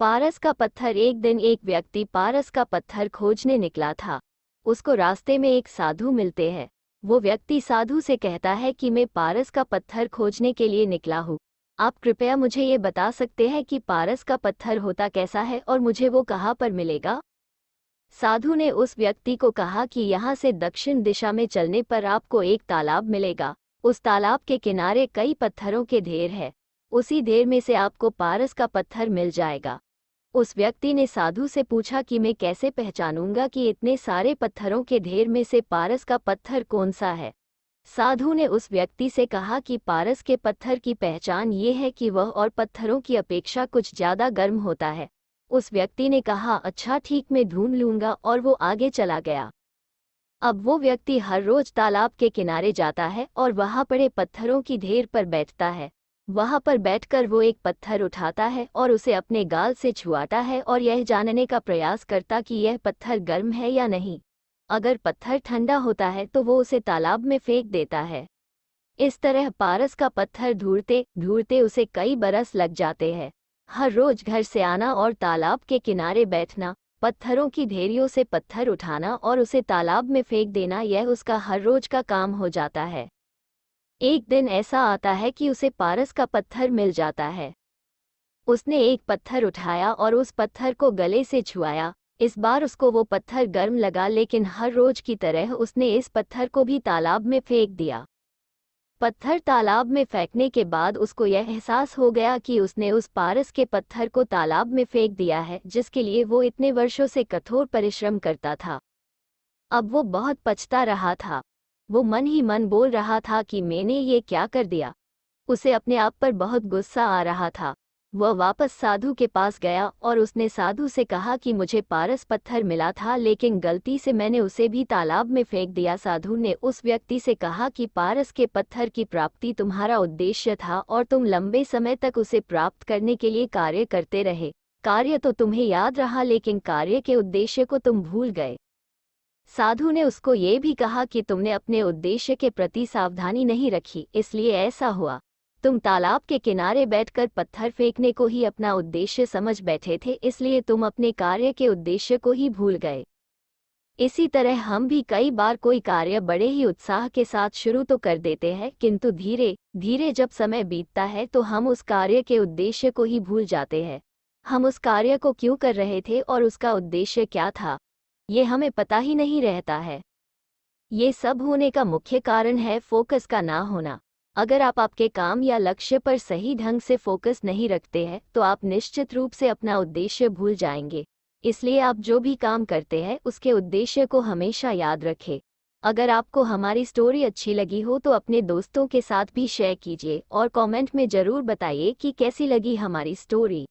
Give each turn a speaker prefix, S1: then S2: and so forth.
S1: पारस का पत्थर। एक दिन एक व्यक्ति पारस का पत्थर खोजने निकला था। उसको रास्ते में एक साधु मिलते हैं। वो व्यक्ति साधु से कहता है कि मैं पारस का पत्थर खोजने के लिए निकला हूँ। आप कृपया मुझे ये बता सकते हैं कि पारस का पत्थर होता कैसा है और मुझे वो कहाँ पर मिलेगा। साधु ने उस व्यक्ति को कहा कि यहाँ से दक्षिण दिशा में चलने पर आपको एक तालाब मिलेगा। उस तालाब के किनारे कई पत्थरों के ढेर है। उसी ढेर में से आपको पारस का पत्थर मिल जाएगा। उस व्यक्ति ने साधु से पूछा कि मैं कैसे पहचानूंगा कि इतने सारे पत्थरों के ढेर में से पारस का पत्थर कौन सा है। साधु ने उस व्यक्ति से कहा कि पारस के पत्थर की पहचान ये है कि वह और पत्थरों की अपेक्षा कुछ ज़्यादा गर्म होता है। उस व्यक्ति ने कहा, अच्छा ठीक, मैं ढूंढ लूंगा, और वो आगे चला गया। अब वो व्यक्ति हर रोज तालाब के किनारे जाता है और वहां पड़े पत्थरों की ढेर पर बैठता है। वहां पर बैठकर वो एक पत्थर उठाता है और उसे अपने गाल से छुआता है और यह जानने का प्रयास करता कि यह पत्थर गर्म है या नहीं। अगर पत्थर ठंडा होता है तो वो उसे तालाब में फेंक देता है। इस तरह पारस का पत्थर ढूंढते ढूंढते उसे कई बरस लग जाते हैं। हर रोज घर से आना और तालाब के किनारे बैठना, पत्थरों की ढेरियों से पत्थर उठाना और उसे तालाब में फेंक देना, यह उसका हर रोज का काम हो जाता है। एक दिन ऐसा आता है कि उसे पारस का पत्थर मिल जाता है। उसने एक पत्थर उठाया और उस पत्थर को गले से छुआया। इस बार उसको वो पत्थर गर्म लगा, लेकिन हर रोज की तरह उसने इस पत्थर को भी तालाब में फेंक दिया। पत्थर तालाब में फेंकने के बाद उसको यह एहसास हो गया कि उसने उस पारस के पत्थर को तालाब में फेंक दिया है, जिसके लिए वो इतने वर्षों से कठोर परिश्रम करता था। अब वो बहुत पछता रहा था। वो मन ही मन बोल रहा था कि मैंने ये क्या कर दिया। उसे अपने आप पर बहुत गुस्सा आ रहा था। वह वापस साधु के पास गया और उसने साधु से कहा कि मुझे पारस पत्थर मिला था, लेकिन गलती से मैंने उसे भी तालाब में फेंक दिया। साधु ने उस व्यक्ति से कहा कि पारस के पत्थर की प्राप्ति तुम्हारा उद्देश्य था और तुम लंबे समय तक उसे प्राप्त करने के लिए कार्य करते रहे। कार्य तो तुम्हें याद रहा, लेकिन कार्य के उद्देश्य को तुम भूल गए। साधु ने उसको ये भी कहा कि तुमने अपने उद्देश्य के प्रति सावधानी नहीं रखी, इसलिए ऐसा हुआ। तुम तालाब के किनारे बैठकर पत्थर फेंकने को ही अपना उद्देश्य समझ बैठे थे, इसलिए तुम अपने कार्य के उद्देश्य को ही भूल गए। इसी तरह हम भी कई बार कोई कार्य बड़े ही उत्साह के साथ शुरू तो कर देते हैं, किंतु धीरे धीरे जब समय बीतता है तो हम उस कार्य के उद्देश्य को ही भूल जाते हैं। हम उस कार्य को क्यों कर रहे थे और उसका उद्देश्य क्या था, ये हमें पता ही नहीं रहता है। ये सब होने का मुख्य कारण है फोकस का ना होना। अगर आप आपके काम या लक्ष्य पर सही ढंग से फोकस नहीं रखते हैं तो आप निश्चित रूप से अपना उद्देश्य भूल जाएंगे। इसलिए आप जो भी काम करते हैं उसके उद्देश्य को हमेशा याद रखें। अगर आपको हमारी स्टोरी अच्छी लगी हो तो अपने दोस्तों के साथ भी शेयर कीजिए और कमेंट में ज़रूर बताइए कि कैसी लगी हमारी स्टोरी।